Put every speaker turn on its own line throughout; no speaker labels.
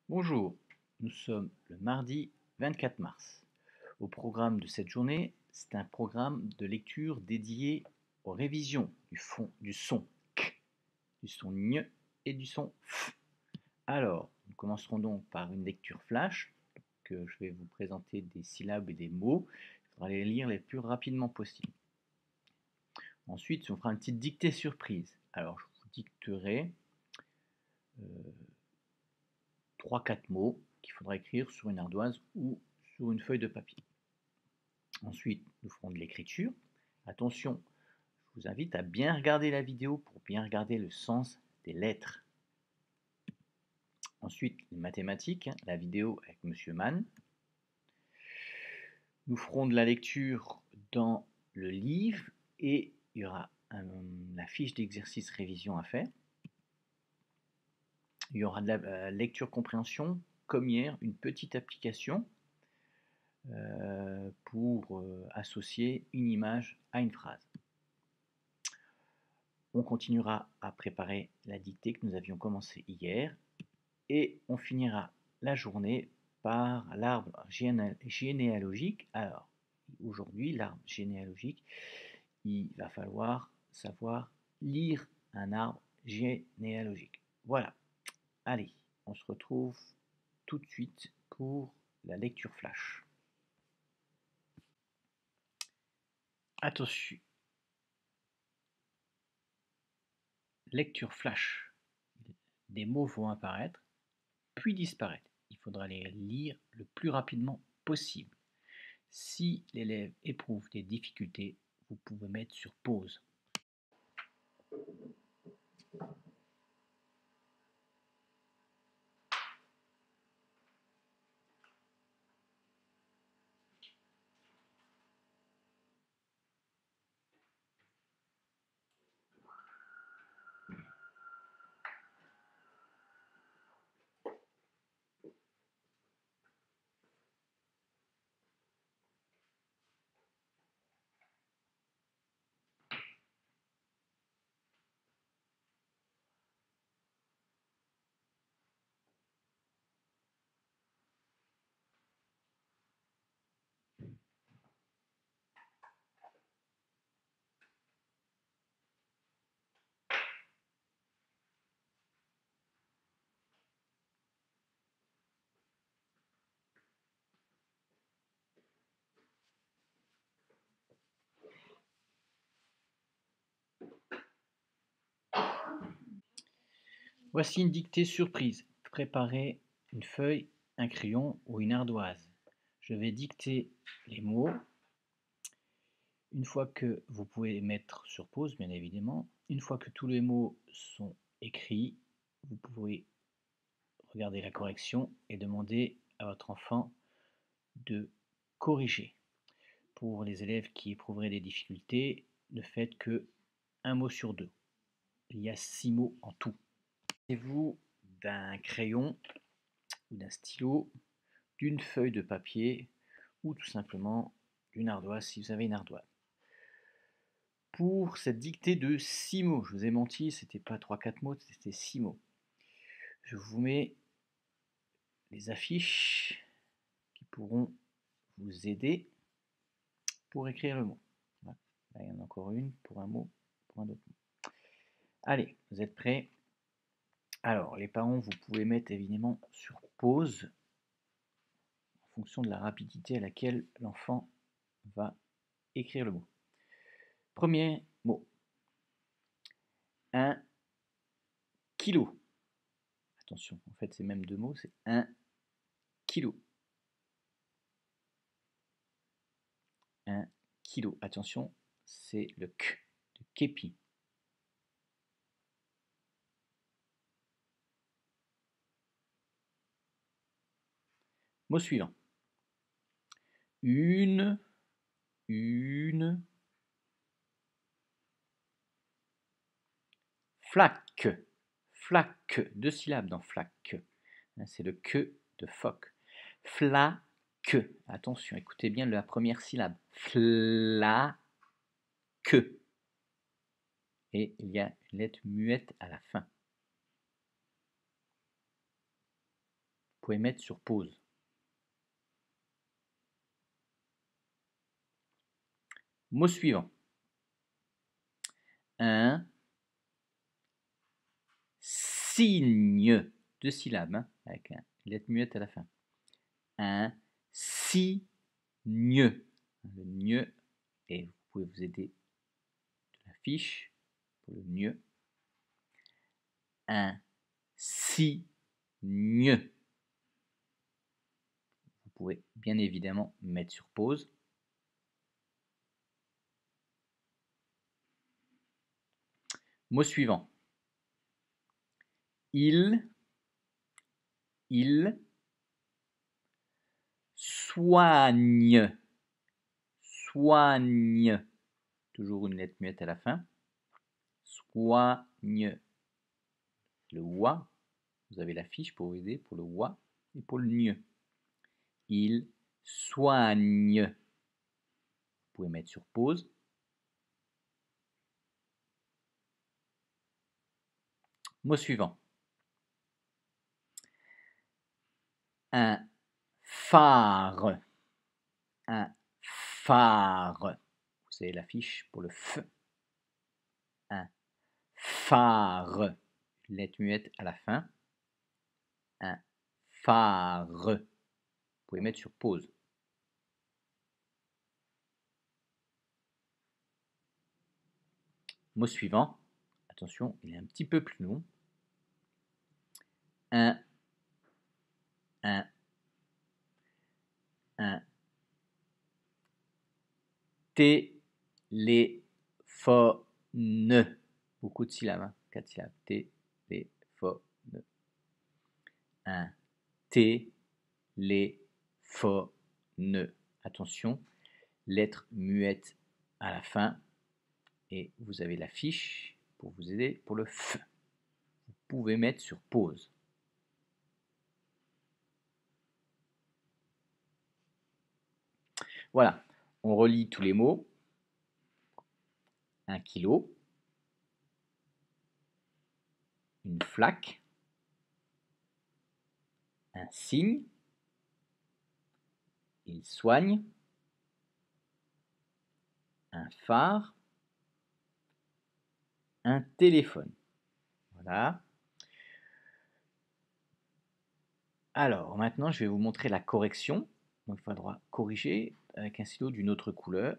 Bonjour, nous sommes le mardi 24 mars. Au programme de cette journée, c'est un programme de lecture dédié aux révisions du son k, du son ñ et du son f. Alors, nous commencerons donc par une lecture flash, que je vais vous présenter des syllabes et des mots. Il faudra les lire les plus rapidement possible. Ensuite, on fera une petite dictée surprise. Alors, je vous dicterai 3-4 mots qu'il faudra écrire sur une ardoise ou sur une feuille de papier. Ensuite, nous ferons de l'écriture. Attention, je vous invite à bien regarder la vidéo pour bien regarder le sens des lettres. Ensuite, les mathématiques, la vidéo avec Monsieur Mann. Nous ferons de la lecture dans le livre et il y aura la fiche d'exercice révision à faire. Il y aura de la lecture compréhension, comme hier, une petite application pour associer une image à une phrase. On continuera à préparer la dictée que nous avions commencé hier et on finira la journée par l'arbre généalogique. Alors, aujourd'hui, l'arbre généalogique, il va falloir savoir lire un arbre généalogique. Voilà. Allez, on se retrouve tout de suite pour la lecture flash. Attention. Lecture flash. Des mots vont apparaître, puis disparaître. Il faudra les lire le plus rapidement possible. Si l'élève éprouve des difficultés, vous pouvez mettre sur pause. Voici une dictée surprise. Préparez une feuille, un crayon ou une ardoise. Je vais dicter les mots. Une fois que vous pouvez mettre sur pause, bien évidemment, une fois que tous les mots sont écrits, vous pouvez regarder la correction et demander à votre enfant de corriger. Pour les élèves qui éprouveraient des difficultés, ne faites que un mot sur deux. Il y a 6 mots en tout. Servez-vous d'un crayon ou d'un stylo, d'une feuille de papier ou tout simplement d'une ardoise si vous avez une ardoise. Pour cette dictée de 6 mots, je vous ai menti, c'était pas 3-4 mots, c'était 6 mots. Je vous mets les affiches qui pourront vous aider pour écrire le mot. Voilà. Là, il y en a encore une pour un mot, pour un autre mot. Allez, vous êtes prêts? Alors, les parents, vous pouvez mettre évidemment sur pause en fonction de la rapidité à laquelle l'enfant va écrire le mot. Premier mot. 1 kilo. Attention, en fait, c'est même 2 mots, c'est 1 kilo. 1 kilo. Attention, c'est le k de képi. Mot suivant. Une flaque. Flaque, 2 syllabes dans flaque. C'est le que de phoque. Flaque. Attention, écoutez bien la première syllabe. Flaque. Et il y a une lettre muette à la fin. pouvez mettre sur pause. Mot suivant. Un signe. 2 syllabes, hein, avec une lettre muette à la fin. Un signe. Le gne, et vous pouvez vous aider de la fiche pour le gne. Un signe. Vous pouvez bien évidemment mettre sur pause. Mot suivant. Il soigne. Soigne. Toujours une lettre muette à la fin. Soigne. Le wa. Vous avez la fiche pour vous aider pour le wa et pour le gne. Il soigne. Vous pouvez mettre sur pause. Mot suivant. Un phare. Un phare. Vous avez la fiche pour le f. Un phare. Lettre muette à la fin. Un phare. Vous pouvez mettre sur pause. Mot suivant. Attention, il est un petit peu plus long. Un téléphone. Beaucoup de syllabes, hein, 4 syllabes. Téléphone. Un téléphone. Attention, lettre muette à la fin. Et vous avez la fiche pour vous aider pour le f. Vous pouvez mettre sur pause. Voilà, on relit tous les mots. 1 kilo. Une flaque. Un signe. Il soigne. Un phare. Un téléphone. Voilà. Alors, maintenant, je vais vous montrer la correction. Donc, il faudra corriger avec un stylo d'une autre couleur.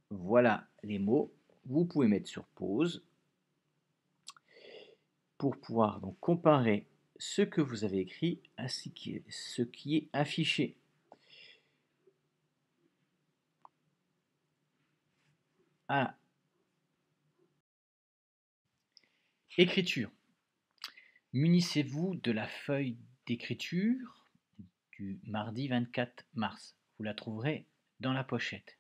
Voilà les mots. Vous pouvez mettre sur pause pour pouvoir donc comparer ce que vous avez écrit à ce qui est affiché. Voilà. Écriture. Munissez-vous de la feuille d'écriture du mardi 24 mars. Vous la trouverez dans la pochette.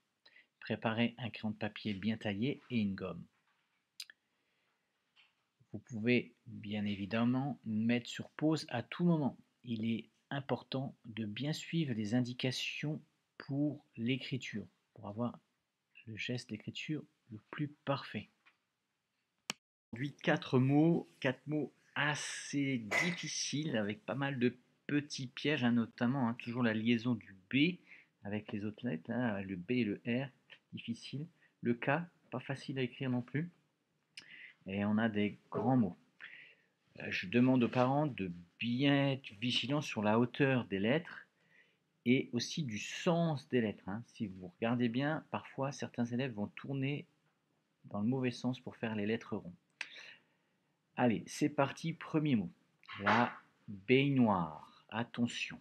Préparez un crayon de papier bien taillé et une gomme. Vous pouvez bien évidemment mettre sur pause à tout moment. Il est important de bien suivre les indications pour l'écriture, pour avoir le geste d'écriture le plus parfait. Aujourd'hui, 4 mots assez difficiles avec pas mal de petits pièges, hein, notamment toujours la liaison du B avec les autres lettres, hein, le B et le R, difficile. Le K, pas facile à écrire non plus. Et on a des grands mots. Je demande aux parents de bien être vigilants sur la hauteur des lettres et aussi du sens des lettres, hein. Si vous regardez bien, parfois certains élèves vont tourner dans le mauvais sens pour faire les lettres rondes. Allez, c'est parti, premier mot. La baignoire. Attention.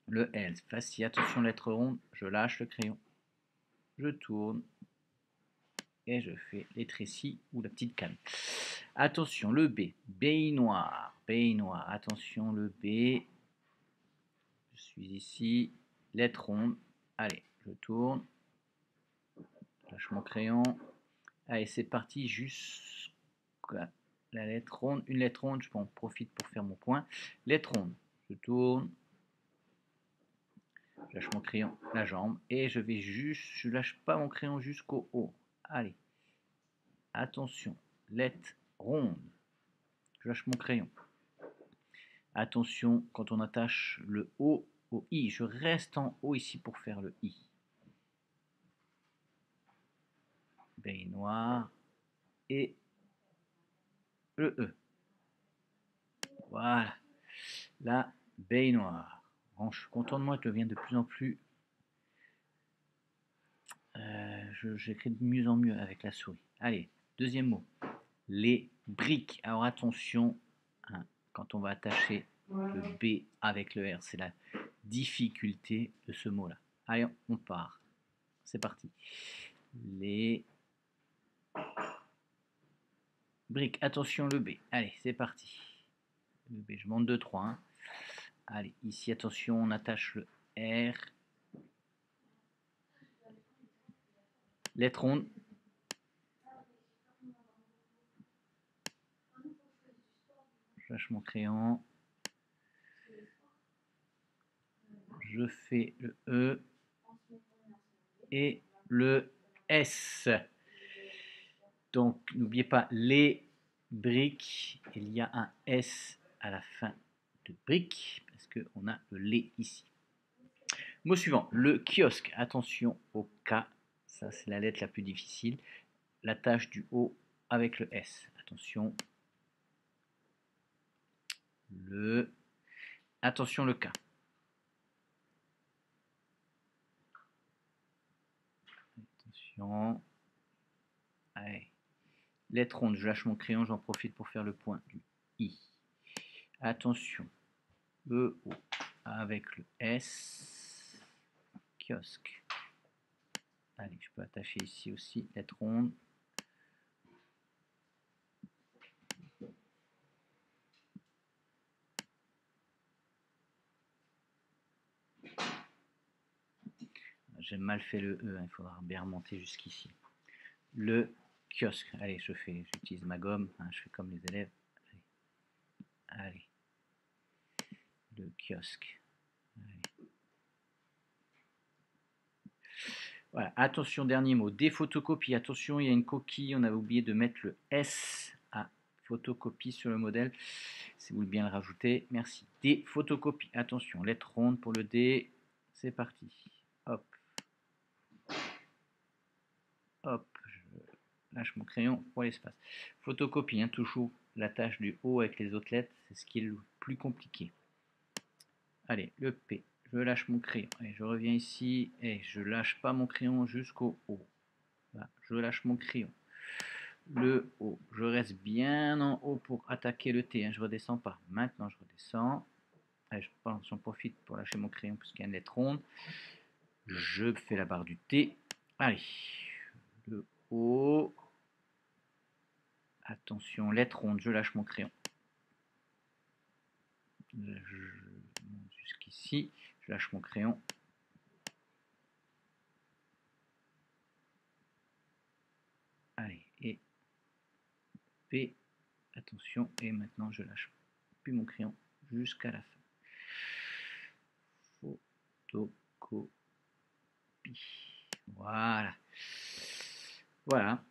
Le L, facile. Attention, lettre ronde. Je lâche le crayon. Je tourne. Et je fais les trécis ou la petite canne. Attention, le B. Baignoire. Baignoire. Attention, le B. Je suis ici. Lettre ronde. Allez, je tourne. Je lâche mon crayon. Allez, c'est parti. Jusqu'à la lettre ronde. Une lettre ronde. Je en profite pour faire mon point. Lettre ronde. Je tourne. Je lâche mon crayon, la jambe. Et je vais je lâche pas mon crayon jusqu'au haut. Allez. Attention. Lettre ronde. Je lâche mon crayon. Attention, quand on attache le O au I, je reste en haut ici pour faire le I. Baignoire et le E. Voilà, la baignoire. Bon, je suis content de moi, je deviens de plus en plus... j'écris de mieux en mieux avec la souris. Allez, deuxième mot. Les briques. Alors attention, hein, quand on va attacher le B avec le R, c'est la difficulté de ce mot-là. Allez, on part. C'est parti. Les briques. Attention, le B. Allez, c'est parti. Le B, je monte 2, 3. Hein. Allez, ici, attention, on attache le R. Lettre ronde. Je lâche mon crayon. Je fais le E et le S. Donc, n'oubliez pas les briques. Il y a un S à la fin de briques parce qu'on a le les ici. Mot suivant, le kiosque. Attention au K. Ça, c'est la lettre la plus difficile. L'attache du O avec le S. Attention. Attention le K. Attention. Allez. Lettre ronde, je lâche mon crayon, j'en profite pour faire le point du I. Attention. E, O avec le S. Kiosque. Allez, je peux attacher ici aussi, lettre ronde. J'ai mal fait le E, hein, il faudra bien remonter jusqu'ici. Le kiosque. Allez, j'utilise ma gomme, hein, je fais comme les élèves. Allez. Le kiosque. Allez. Voilà, attention, dernier mot, des photocopies. Attention, il y a une coquille, on avait oublié de mettre le S à photocopie sur le modèle. Si vous voulez bien le rajouter, merci. Des photocopies. Attention, lettre ronde pour le D. C'est parti. Hop. Hop, je lâche mon crayon pour l'espace. Photocopie, hein, toujours l'attache du O avec les autres lettres, c'est ce qui est le plus compliqué. Allez, le P, je lâche mon crayon. Et je reviens ici et je lâche pas mon crayon jusqu'au O. Là, je lâche mon crayon. Le O, je reste bien en haut pour attaquer le T, hein, je redescends pas. Maintenant, je redescends. Allez, j'en profite pour lâcher mon crayon puisqu'il y a une lettre ronde. Je fais la barre du T. Allez, le O. Attention, lettre ronde, je lâche mon crayon. Je monte jusqu'ici, je lâche mon crayon. Allez, et P, attention, et maintenant je lâche plus mon crayon jusqu'à la fin. Photocopie. Voilà. Voilà.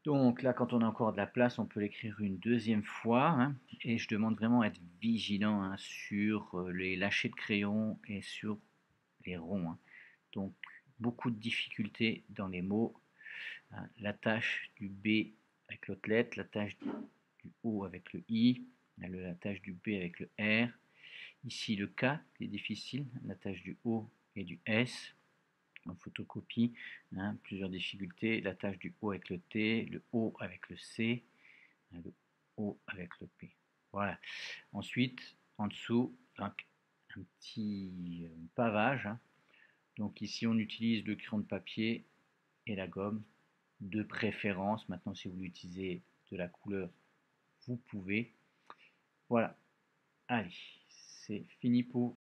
Donc là, quand on a encore de la place, on peut l'écrire une deuxième fois. Hein, et je demande vraiment à être vigilant, hein, sur les lâchers de crayon et sur les ronds. Hein. Donc, beaucoup de difficultés dans les mots. Hein, l'attache du B avec l'autre lettre, l'attache du O avec le I, l'attache du B avec le R. Ici, le K qui est difficile, l'attache du O et du S. En photocopie, hein, plusieurs difficultés, l'attache du O avec le T, le O avec le C, le O avec le P. Voilà. Ensuite, en dessous, donc, un petit pavage. Hein. Donc ici, on utilise le crayon de papier et la gomme, de préférence. Maintenant, si vous utilisez de la couleur, vous pouvez. Voilà. Allez, c'est fini pour